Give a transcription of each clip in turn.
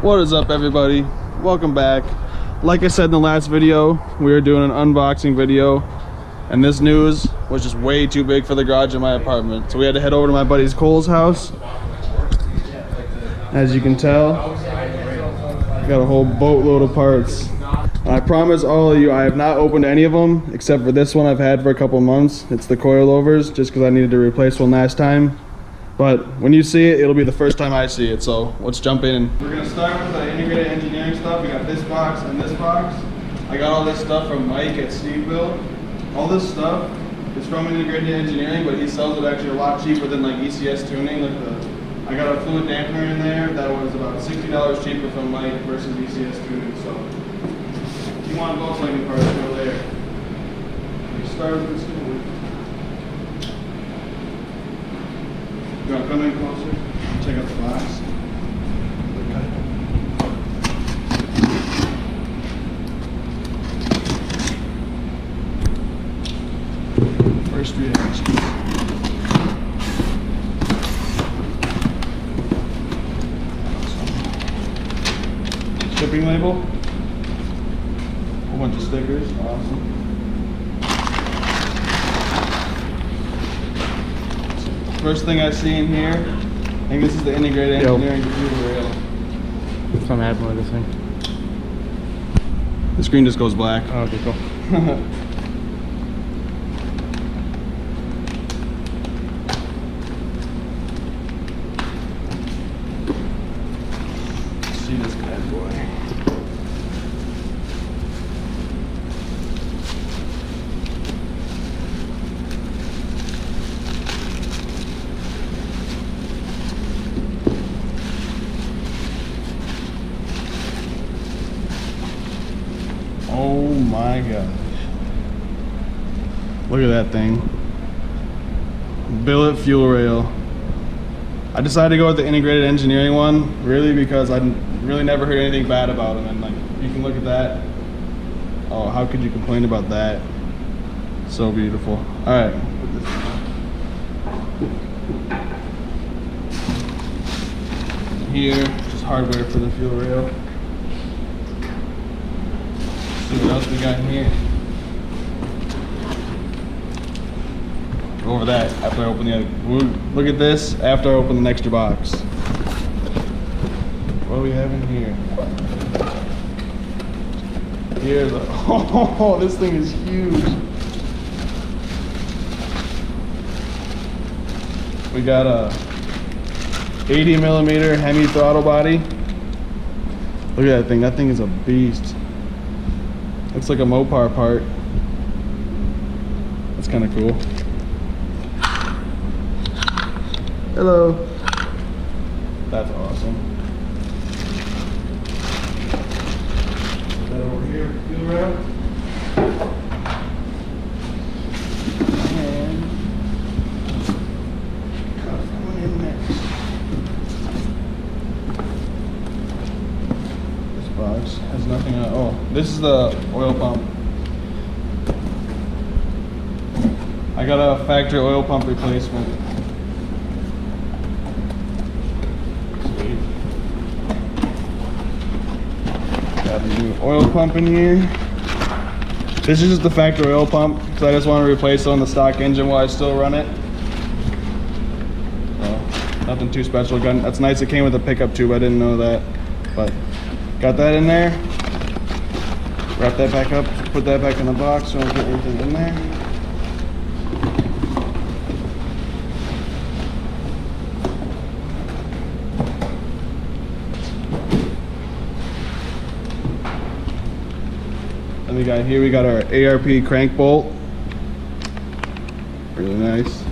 What is up, everybody? Welcome back. Like I said in the last video, we were doing an unboxing video, and this news was just way too big for the garage in my apartment, so we had to head over to my buddy's Cole's house. As you can tell, got a whole boatload of parts. And I promise all of you, I have not opened any of them except for this one I've had for a couple months. It's the coilovers, just because I needed to replace one last time. But when you see it, it'll be the first time I see it, so let's jump in. We're gonna start with the integrated engineering stuff. We got this box and this box. I got all this stuff from Mike at Steveville. All this stuff is from integrated engineering, but he sells it actually a lot cheaper than like ECS tuning. I got a fluid dampener in there that was about $60 cheaper from Mike versus ECS tuning. So if you want Volkswagen parts, go there. We start with this one. You want to come in closer? Check out the box. First reaction. Shipping label. A whole bunch of stickers. Awesome. First thing I see in here, I think this is the integrated engineering computer rail. What's gonna happen with this thing? The screen just goes black. Oh, okay, cool. See this bad boy. Oh my gosh. Look at that thing. Billet fuel rail. I decided to go with the integrated engineering one, really, because I really never heard anything bad about them. And like, you can look at that. Oh, how could you complain about that? So beautiful. All right. Here, just hardware for the fuel rail. See what else we got in here. Go over that after I open the other. Look at this after I open the extra box. What do we have in here? Here's a, oh, this thing is huge. We got a 80mm Hemi throttle body. Look at that thing. That thing is a beast. Looks like a Mopar part. That's kind of cool. Hello. That's awesome. Put that over here, fuel rail. And got one in next. This box has nothing on. Oh, this is the oil pump. I got a factory oil pump replacement. Sweet. Got a new oil pump in here. This is just the factory oil pump, because I just want to replace it on the stock engine while I still run it. So, nothing too special. That's nice. It came with a pickup tube. I didn't know that, but got that in there. Wrap that back up, put that back in the box so I don't get anything in there. And we got here, we got our ARP crank bolt. Really nice.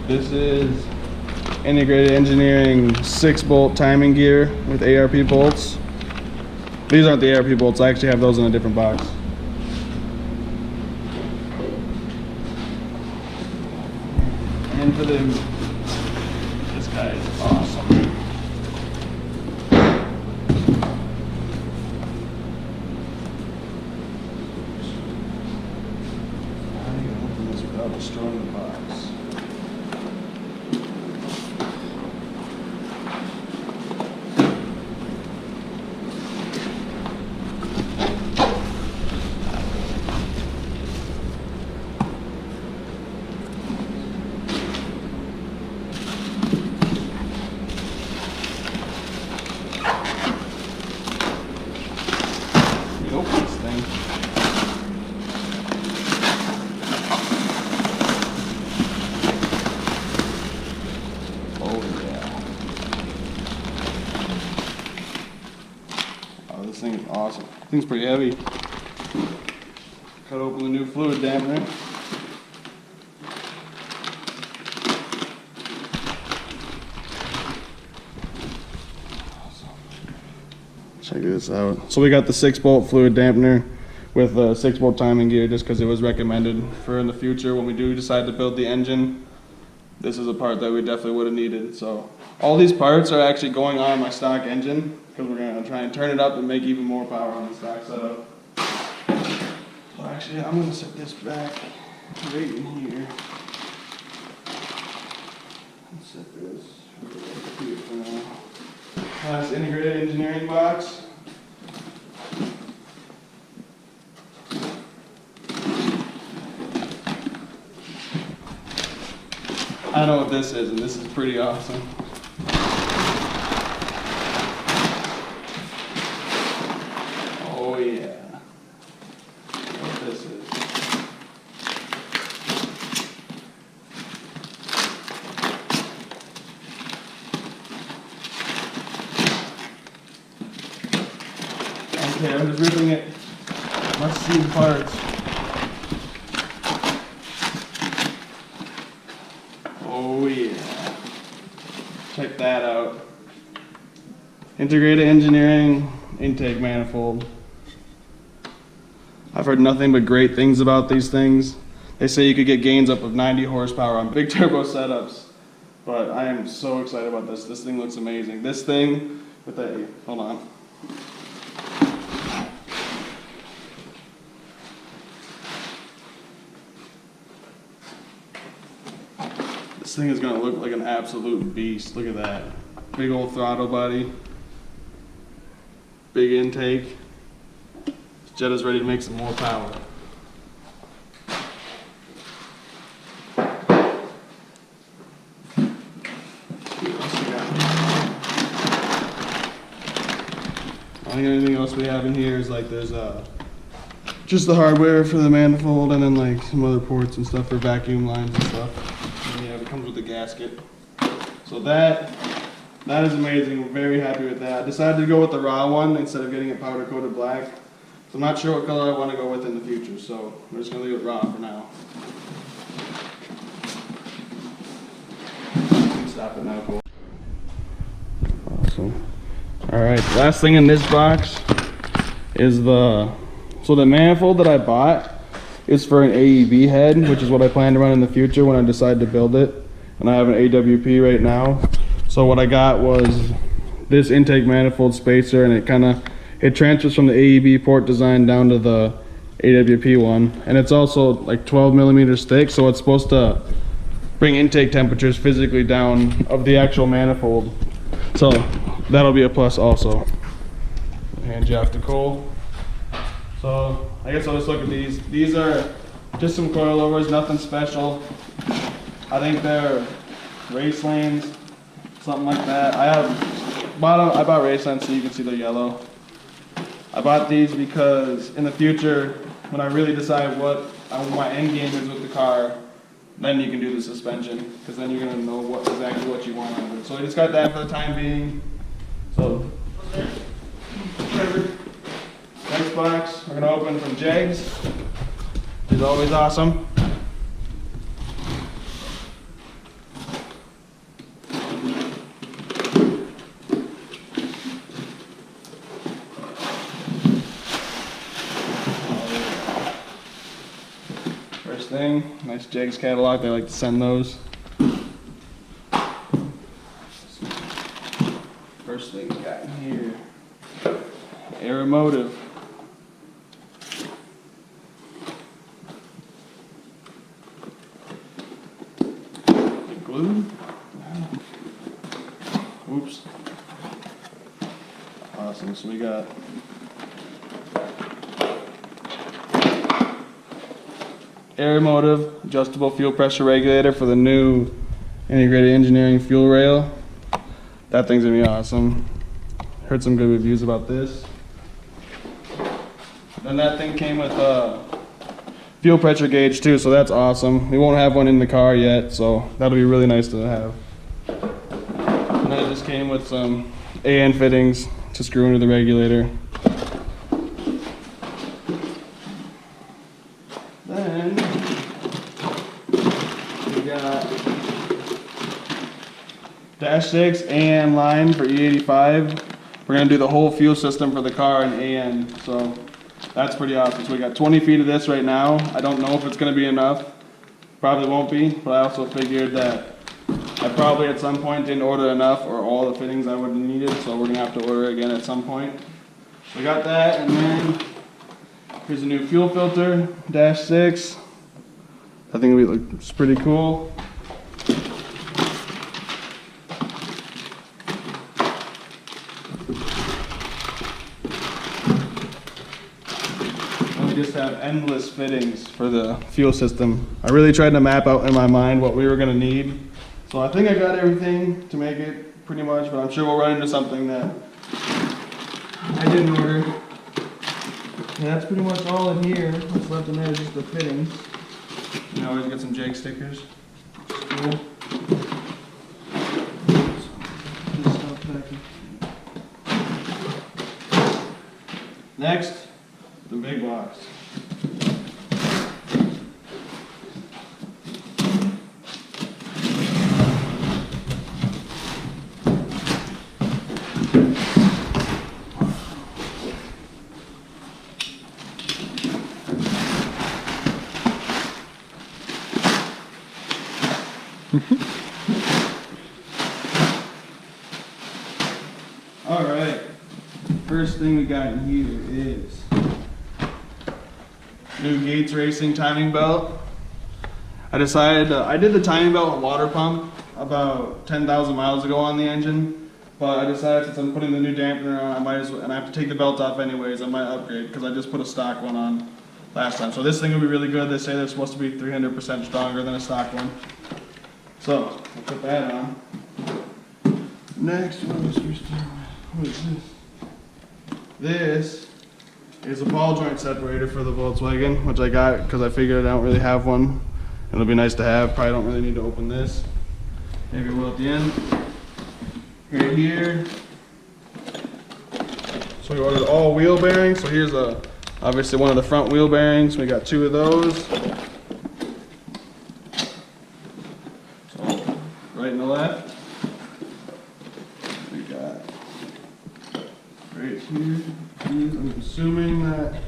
This is integrated engineering 6-bolt timing gear with ARP bolts. These aren't the ARP bolts. I actually have those in a different box. And for the, this guy is awesome. How do you open this without destroying the box? yeah. Oh, this thing is awesome. This thing's pretty heavy. Cut open the new fluid dampener. Check this out. So we got the 6-bolt fluid dampener with a 6-bolt timing gear just because it was recommended for in the future when we do decide to build the engine. This is a part that we definitely would have needed. So all these parts are actually going on my stock engine because we're going to try and turn it up and make even more power on the stock setup. So actually I'm going to set this back right in here. Let's set this right here for now. Nice integrated engineering box. I know what this is, and this is pretty awesome. Oh yeah. What this is. Okay, I'm just ripping it. Must see the parts. Oh yeah. Check that out. Integrated engineering intake manifold. I've heard nothing but great things about these things. They say you could get gains up of 90 horsepower on big turbo setups. But I am so excited about this. This thing looks amazing. This thing with a, hold on. This thing is gonna look like an absolute beast. Look at that. Big old throttle body. Big intake. This Jetta's ready to make some more power. I think anything else we have in here is like there's just the hardware for the manifold and then like some other ports and stuff for vacuum lines and stuff. And yeah, it comes with the gasket. So that is amazing. We're very happy with that. I decided to go with the raw one instead of getting it powder coated black. So I'm not sure what color I want to go with in the future. So we're just gonna leave it raw for now. Stop it now, cool. Awesome. All right, last thing in this box is the manifold that I bought is for an AEB head, which is what I plan to run in the future when I decide to build it. And I have an AWP right now. So what I got was this intake manifold spacer, and it transfers from the AEB port design down to the AWP one. And it's also like 12 millimeters thick, so it's supposed to bring intake temperatures physically down of the actual manifold. So that'll be a plus also. Hand you off to Cole. So I guess I'll just look at these. These are just some coilovers, nothing special. I think they're race lanes, something like that. I bought race lanes so you can see they're yellow. I bought these because in the future, when I really decide what my end game is with the car, then you can do the suspension, because then you're gonna know exactly what you want out of it. So I just got that for the time being. So next box we're gonna open from Jegs, which is always awesome. First thing, nice Jegs catalog. They like to send those. First thing we got in here, Aeromotive. Glue. Oops. Awesome. So we got Aeromotive adjustable fuel pressure regulator for the new integrated engineering fuel rail. That thing's gonna be awesome. Heard some good reviews about this. Then that thing came with a fuel pressure gauge too, so that's awesome. We won't have one in the car yet, so that'll be really nice to have. And then it just came with some AN fittings to screw into the regulator. Then we got dash 6 AN line for E85. We're gonna do the whole fuel system for the car in AN, so that's pretty awesome. So we got 20 feet of this right now. I don't know if it's gonna be enough. Probably won't be, but I also figured that I probably at some point didn't order enough or all the fittings I would have needed, so we're gonna have to order again at some point. We got that, and then here's a new fuel filter, dash 6. I think it's pretty cool. And we just have endless fittings for the fuel system. I really tried to map out in my mind what we were gonna need. So I think I got everything to make it pretty much, but I'm sure we'll run into something that I didn't order. And that's pretty much all in here. What's left in there is just the fittings. You know, always get some Jegs stickers. Cool. Next, the big box. All right, first thing we got in here is new Gates Racing timing belt. I decided, I did the timing belt and water pump about 10,000 miles ago on the engine, but I decided since I'm putting the new dampener on, I might as well, and I have to take the belt off anyways, I might upgrade because I just put a stock one on last time. So this thing will be really good. They say they're supposed to be 300% stronger than a stock one. So, I'll put that on. Next, what is this? This is a ball joint separator for the Volkswagen, which I got because I figured I don't really have one. It'll be nice to have. Probably don't really need to open this. Maybe we'll at the end. Right here. So we ordered all wheel bearings. So here's obviously one of the front wheel bearings. We got 2 of those. So right and the left. We got right here. I'm assuming that.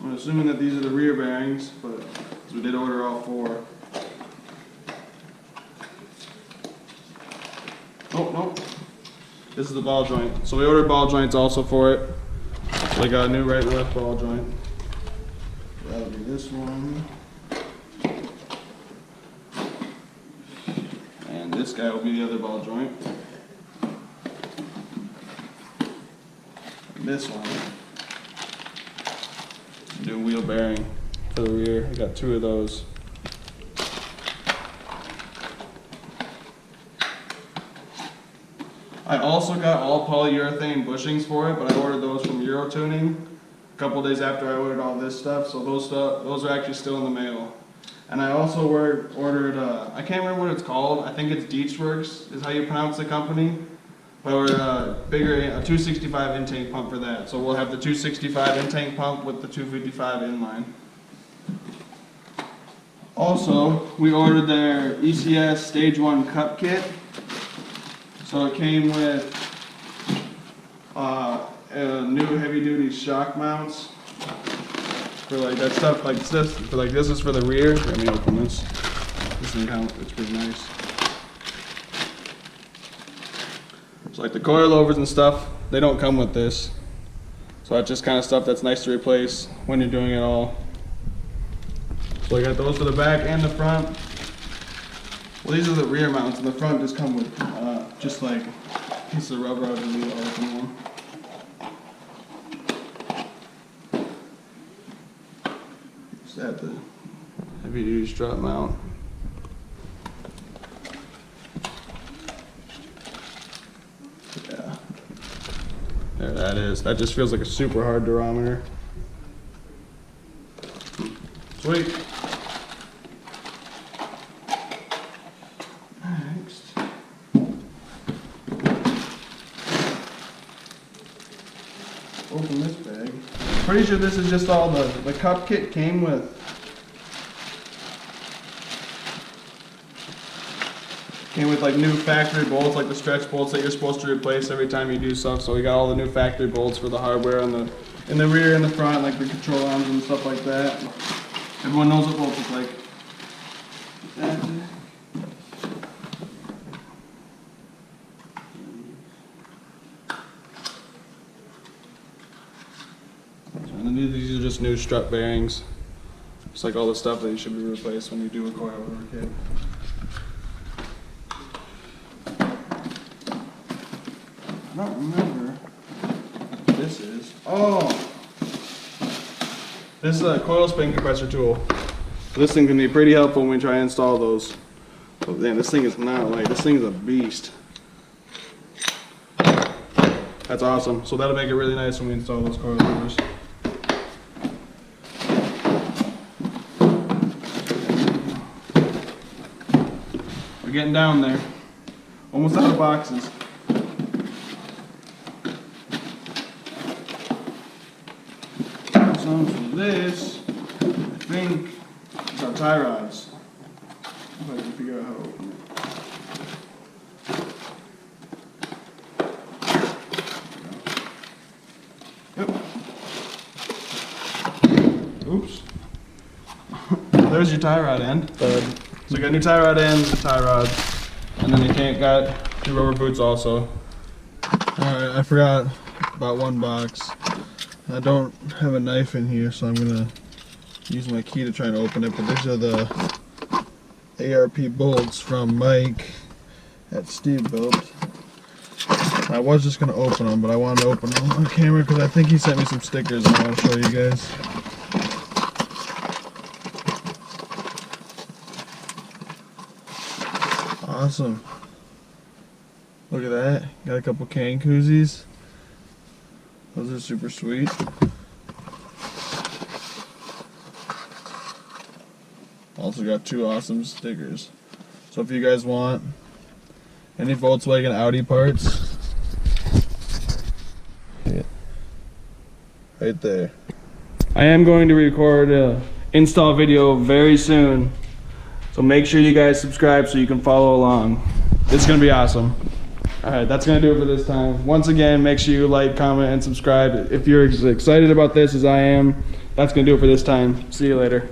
I'm assuming that these are the rear bearings, but we did order all 4. Oh, no. This is the ball joint. So we ordered ball joints also for it. So I got a new right and left ball joint. That'll be this one. And this guy will be the other ball joint. And this one. New wheel bearing for the rear. I got 2 of those. I also got all polyurethane bushings for it, but I ordered those from Euro Tuning a couple days after I ordered all this stuff, so those are actually still in the mail. And I also ordered, I can't remember what it's called, I think it's Dietzworks is how you pronounce the company. But I ordered a 265 intake pump for that, so we'll have the 265 intake pump with the 255 inline. Also, we ordered their ECS Stage 1 cup kit. So it came with new heavy-duty shock mounts for like that stuff like this. For like this is for the rear. Let me open this. This thing it's pretty nice. So like the coilovers and stuff, they don't come with this. So that's just kind of stuff that's nice to replace when you're doing it all. So I got those for the back and the front. Well, these are the rear mounts, and the front just come with just like a piece of rubber out of the open one. Just add the heavy-duty strut mount. Yeah, there that is. That just feels like a super hard durometer. Pretty sure this is just all the cup kit came with. Came with like new factory bolts, like the stretch bolts that you're supposed to replace every time you do stuff. So we got all the new factory bolts for the hardware in the rear and the front, like the control arms and stuff like that. Everyone knows what bolts look like. And then these are just new strut bearings. Just like all the stuff that you should be replaced when you do a coilover kit. I don't remember what this is. Oh! This is a coil spin compressor tool. So this thing can be pretty helpful when we try and install those. Oh, damn, this thing is not light. This thing is a beast. That's awesome. So that'll make it really nice when we install those coilovers. We're getting down there. Almost out of boxes. So for this, I think it's our tie rods. If I can figure out how to open it. Yep. Oops. There's your tie rod end. So you got new tie rod ends, the tie rods, and then you got your rubber boots also. Alright, I forgot about one box. I don't have a knife in here, so I'm gonna use my key to try and open it, but these are the ARP bolts from Mike at Steve Built. I was just gonna open them, but I wanted to open them on camera because I think he sent me some stickers I want to show you guys. Awesome. Look at that. Got a couple can koozies. Those are super sweet. Also got two awesome stickers. So if you guys want any Volkswagen Audi parts, right there. I am going to record an install video very soon. So make sure you guys subscribe so you can follow along. It's gonna be awesome. Alright, that's gonna do it for this time. Once again, make sure you like, comment, and subscribe. If you're as excited about this as I am, that's gonna do it for this time. See you later.